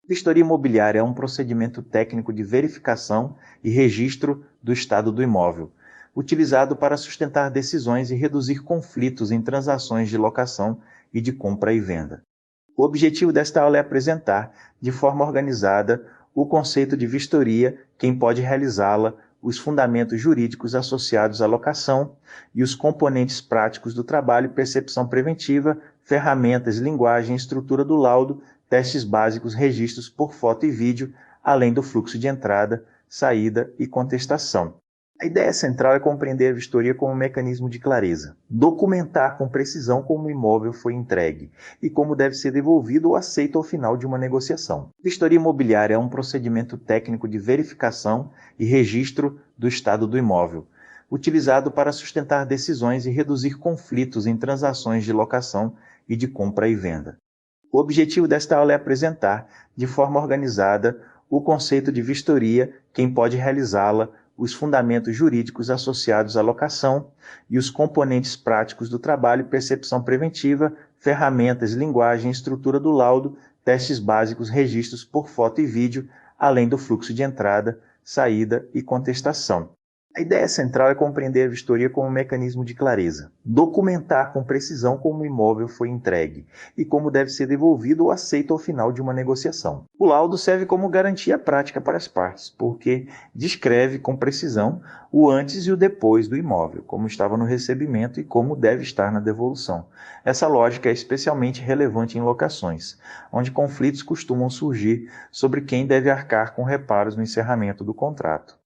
Vistoria imobiliária é um procedimento técnico de verificação e registro do estado do imóvel, utilizado para sustentar decisões e reduzir conflitos em transações de locação e de compra e venda. O objetivo desta aula é apresentar, de forma organizada, o conceito de vistoria, quem pode realizá-la, os fundamentos jurídicos associados à locação e os componentes práticos do trabalho, percepção preventiva, ferramentas, linguagem, estrutura do laudo, testes básicos, registros por foto e vídeo, além do fluxo de entrada, saída e contestação. A ideia central é compreender a vistoria como um mecanismo de clareza, documentar com precisão como o imóvel foi entregue e como deve ser devolvido ou aceito ao final de uma negociação. Vistoria imobiliária é um procedimento técnico de verificação e registro do estado do imóvel, utilizado para sustentar decisões e reduzir conflitos em transações de locação e de compra e venda. O objetivo desta aula é apresentar, de forma organizada, o conceito de vistoria, quem pode realizá-la, os fundamentos jurídicos associados à locação e os componentes práticos do trabalho, percepção preventiva, ferramentas, linguagem, estrutura do laudo, testes básicos, registros por foto e vídeo, além do fluxo de entrada, saída e contestação. A ideia central é compreender a vistoria como um mecanismo de clareza, documentar com precisão como o imóvel foi entregue e como deve ser devolvido ou aceito ao final de uma negociação. O laudo serve como garantia prática para as partes, porque descreve com precisão o antes e o depois do imóvel, como estava no recebimento e como deve estar na devolução. Essa lógica é especialmente relevante em locações, onde conflitos costumam surgir sobre quem deve arcar com reparos no encerramento do contrato,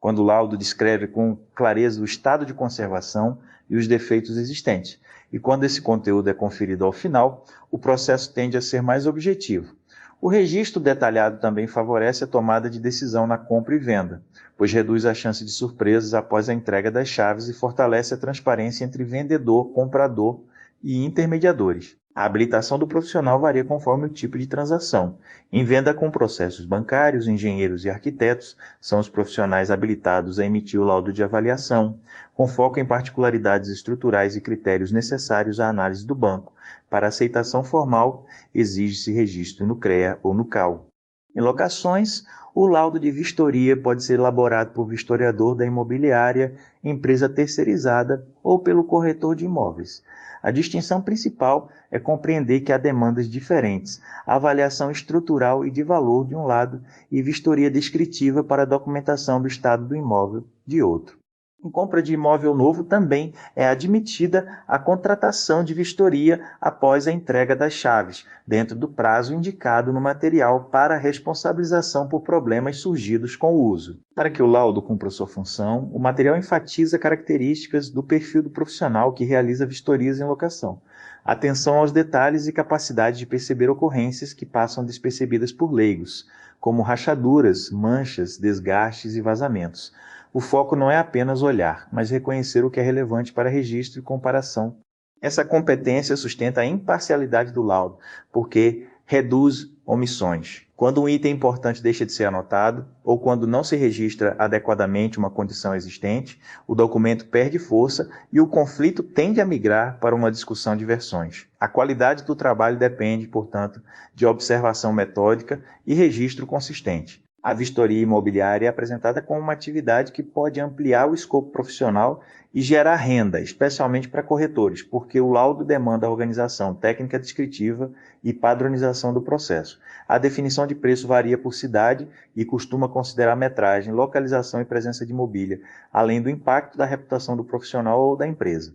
quando o laudo descreve com clareza o estado de conservação e os defeitos existentes. E quando esse conteúdo é conferido ao final, o processo tende a ser mais objetivo. O registro detalhado também favorece a tomada de decisão na compra e venda, pois reduz a chance de surpresas após a entrega das chaves e fortalece a transparência entre vendedor, comprador e intermediadores. A habilitação do profissional varia conforme o tipo de transação. Em venda com processos bancários, engenheiros e arquitetos são os profissionais habilitados a emitir o laudo de avaliação, com foco em particularidades estruturais e critérios necessários à análise do banco. Para aceitação formal, exige-se registro no CREA ou no CAU. Em locações, o laudo de vistoria pode ser elaborado por vistoriador da imobiliária, empresa terceirizada ou pelo corretor de imóveis. A distinção principal é compreender que há demandas diferentes, avaliação estrutural e de valor de um lado e vistoria descritiva para a documentação do estado do imóvel de outro. Em compra de imóvel novo também é admitida a contratação de vistoria após a entrega das chaves, dentro do prazo indicado no material para responsabilização por problemas surgidos com o uso. Para que o laudo cumpra sua função, o material enfatiza características do perfil do profissional que realiza vistorias em locação. Atenção aos detalhes e capacidade de perceber ocorrências que passam despercebidas por leigos, como rachaduras, manchas, desgastes e vazamentos. O foco não é apenas olhar, mas reconhecer o que é relevante para registro e comparação. Essa competência sustenta a imparcialidade do laudo, porque reduz omissões. Quando um item importante deixa de ser anotado, ou quando não se registra adequadamente uma condição existente, o documento perde força e o conflito tende a migrar para uma discussão de versões. A qualidade do trabalho depende, portanto, de observação metódica e registro consistente. A vistoria imobiliária é apresentada como uma atividade que pode ampliar o escopo profissional e gerar renda, especialmente para corretores, porque o laudo demanda a organização técnica descritiva e padronização do processo. A definição de preço varia por cidade e costuma considerar metragem, localização e presença de mobília, além do impacto da reputação do profissional ou da empresa.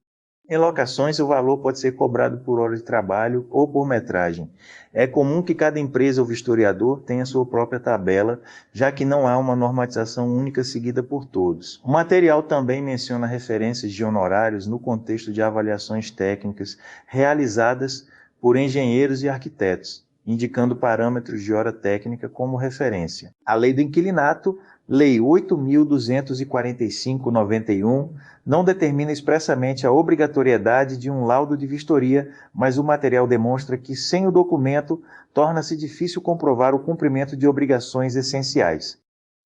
Em locações, o valor pode ser cobrado por hora de trabalho ou por metragem. É comum que cada empresa ou vistoriador tenha sua própria tabela, já que não há uma normatização única seguida por todos. O material também menciona referências de honorários no contexto de avaliações técnicas realizadas por engenheiros e arquitetos, indicando parâmetros de hora técnica como referência. A Lei do Inquilinato, Lei 8.245/91, não determina expressamente a obrigatoriedade de um laudo de vistoria, mas o material demonstra que, sem o documento, torna-se difícil comprovar o cumprimento de obrigações essenciais.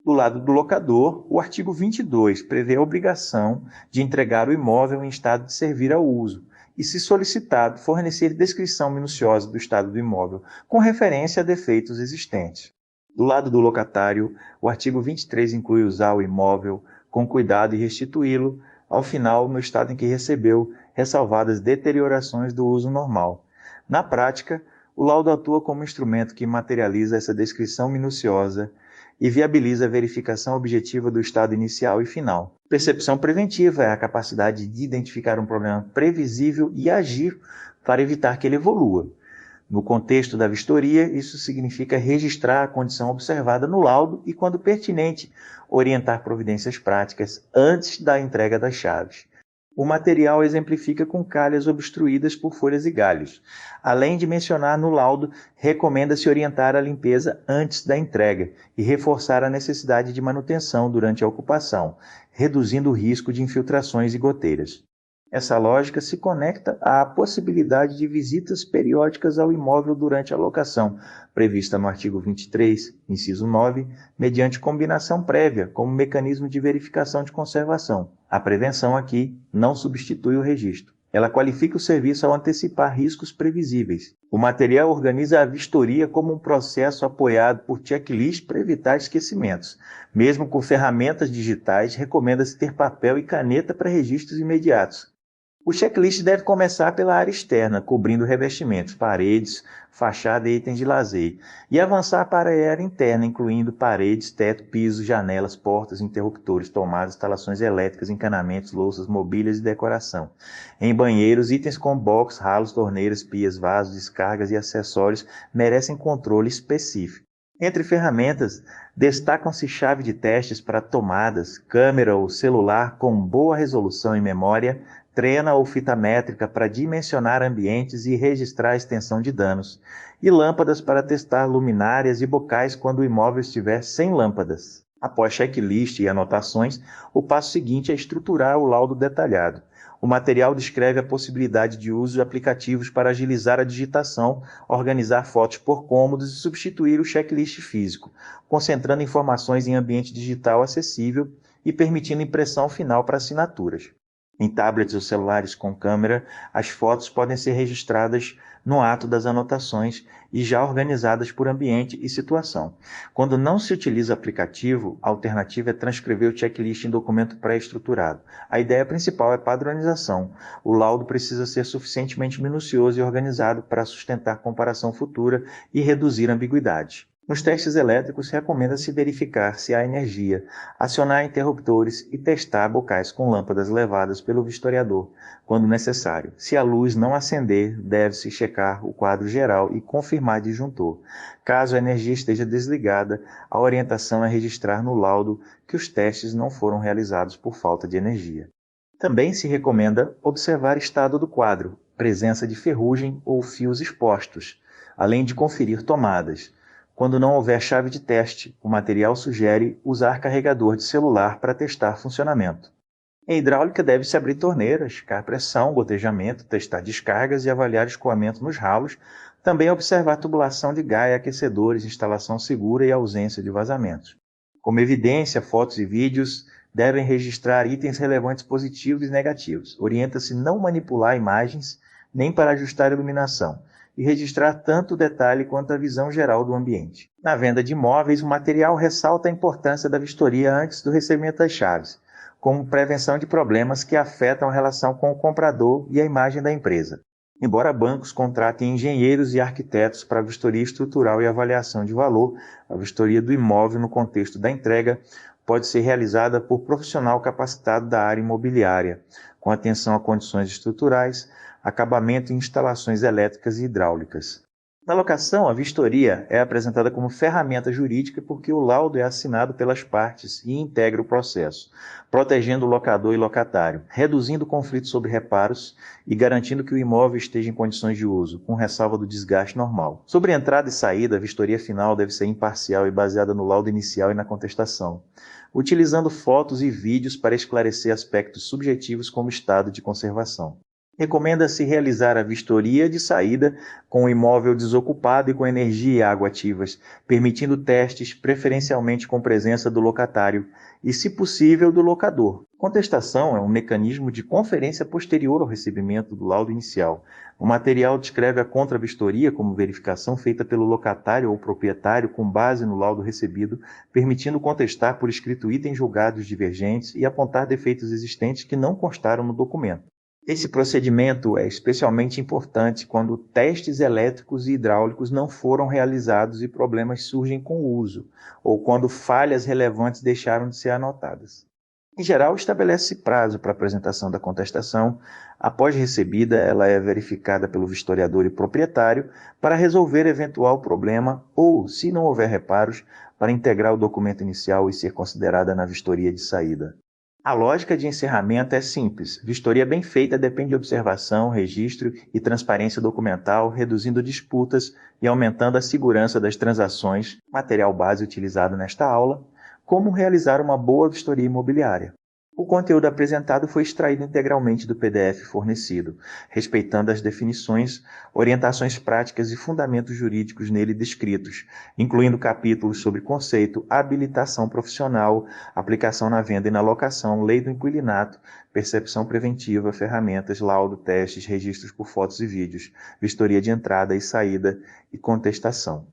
Do lado do locador, o artigo 22 prevê a obrigação de entregar o imóvel em estado de servir ao uso e, se solicitado, fornecer descrição minuciosa do estado do imóvel, com referência a defeitos existentes. Do lado do locatário, o artigo 23 inclui usar o imóvel com cuidado e restituí-lo, ao final, no estado em que recebeu, ressalvadas deteriorações do uso normal. Na prática, o laudo atua como instrumento que materializa essa descrição minuciosa e viabiliza a verificação objetiva do estado inicial e final. Percepção preventiva é a capacidade de identificar um problema previsível e agir para evitar que ele evolua. No contexto da vistoria, isso significa registrar a condição observada no laudo e, quando pertinente, orientar providências práticas antes da entrega das chaves. O material exemplifica com calhas obstruídas por folhas e galhos. Além de mencionar no laudo, recomenda-se orientar a limpeza antes da entrega e reforçar a necessidade de manutenção durante a ocupação, reduzindo o risco de infiltrações e goteiras. Essa lógica se conecta à possibilidade de visitas periódicas ao imóvel durante a locação, prevista no artigo 23, inciso 9, mediante combinação prévia como mecanismo de verificação de conservação. A prevenção aqui não substitui o registro. Ela qualifica o serviço ao antecipar riscos previsíveis. O material organiza a vistoria como um processo apoiado por checklist para evitar esquecimentos. Mesmo com ferramentas digitais, recomenda-se ter papel e caneta para registros imediatos. O checklist deve começar pela área externa, cobrindo revestimentos, paredes, fachada e itens de lazer, e avançar para a área interna, incluindo paredes, teto, piso, janelas, portas, interruptores, tomadas, instalações elétricas, encanamentos, louças, mobílias e decoração. Em banheiros, itens como box, ralos, torneiras, pias, vasos, descargas e acessórios merecem controle específico. Entre ferramentas, destacam-se chave de testes para tomadas, câmera ou celular com boa resolução e memória, trena ou fita métrica para dimensionar ambientes e registrar a extensão de danos, e lâmpadas para testar luminárias e bocais quando o imóvel estiver sem lâmpadas. Após checklist e anotações, o passo seguinte é estruturar o laudo detalhado. O material descreve a possibilidade de uso de aplicativos para agilizar a digitação, organizar fotos por cômodos e substituir o checklist físico, concentrando informações em ambiente digital acessível e permitindo impressão final para assinaturas. Em tablets ou celulares com câmera, as fotos podem ser registradas no ato das anotações e já organizadas por ambiente e situação. Quando não se utiliza aplicativo, a alternativa é transcrever o checklist em documento pré-estruturado. A ideia principal é padronização. O laudo precisa ser suficientemente minucioso e organizado para sustentar comparação futura e reduzir ambiguidades. Nos testes elétricos, recomenda-se verificar se há energia, acionar interruptores e testar bocais com lâmpadas levadas pelo vistoriador, quando necessário. Se a luz não acender, deve-se checar o quadro geral e confirmar disjuntor. Caso a energia esteja desligada, a orientação é registrar no laudo que os testes não foram realizados por falta de energia. Também se recomenda observar estado do quadro, presença de ferrugem ou fios expostos, além de conferir tomadas. Quando não houver chave de teste, o material sugere usar carregador de celular para testar funcionamento. Em hidráulica, deve-se abrir torneiras, checar pressão, gotejamento, testar descargas e avaliar escoamento nos ralos, também observar tubulação de gaia, aquecedores, instalação segura e ausência de vazamentos. Como evidência, fotos e vídeos devem registrar itens relevantes positivos e negativos. Orienta-se não manipular imagens, nem para ajustar a iluminação, e registrar tanto o detalhe quanto a visão geral do ambiente. Na venda de imóveis, o material ressalta a importância da vistoria antes do recebimento das chaves, como prevenção de problemas que afetam a relação com o comprador e a imagem da empresa. Embora bancos contratem engenheiros e arquitetos para a vistoria estrutural e avaliação de valor, a vistoria do imóvel no contexto da entrega pode ser realizada por profissional capacitado da área imobiliária, com atenção a condições estruturais, acabamento e instalações elétricas e hidráulicas. Na locação, a vistoria é apresentada como ferramenta jurídica porque o laudo é assinado pelas partes e integra o processo, protegendo o locador e locatário, reduzindo conflitos sobre reparos e garantindo que o imóvel esteja em condições de uso, com ressalva do desgaste normal. Sobre entrada e saída, a vistoria final deve ser imparcial e baseada no laudo inicial e na contestação, utilizando fotos e vídeos para esclarecer aspectos subjetivos como estado de conservação. Recomenda-se realizar a vistoria de saída com o imóvel desocupado e com energia e água ativas, permitindo testes preferencialmente com presença do locatário e, se possível, do locador. Contestação é um mecanismo de conferência posterior ao recebimento do laudo inicial. O material descreve a contra-vistoria como verificação feita pelo locatário ou proprietário com base no laudo recebido, permitindo contestar por escrito itens julgados divergentes e apontar defeitos existentes que não constaram no documento. Esse procedimento é especialmente importante quando testes elétricos e hidráulicos não foram realizados e problemas surgem com o uso, ou quando falhas relevantes deixaram de ser anotadas. Em geral, estabelece prazo para a apresentação da contestação. Após recebida, ela é verificada pelo vistoriador e proprietário para resolver eventual problema ou, se não houver reparos, para integrar o documento inicial e ser considerada na vistoria de saída. A lógica de encerramento é simples. Vistoria bem feita depende de observação, registro e transparência documental, reduzindo disputas e aumentando a segurança das transações, material base utilizado nesta aula, como realizar uma boa vistoria imobiliária. O conteúdo apresentado foi extraído integralmente do PDF fornecido, respeitando as definições, orientações práticas e fundamentos jurídicos nele descritos, incluindo capítulos sobre conceito, habilitação profissional, aplicação na venda e na locação, lei do inquilinato, percepção preventiva, ferramentas, laudo, testes, registros por fotos e vídeos, vistoria de entrada e saída e contestação.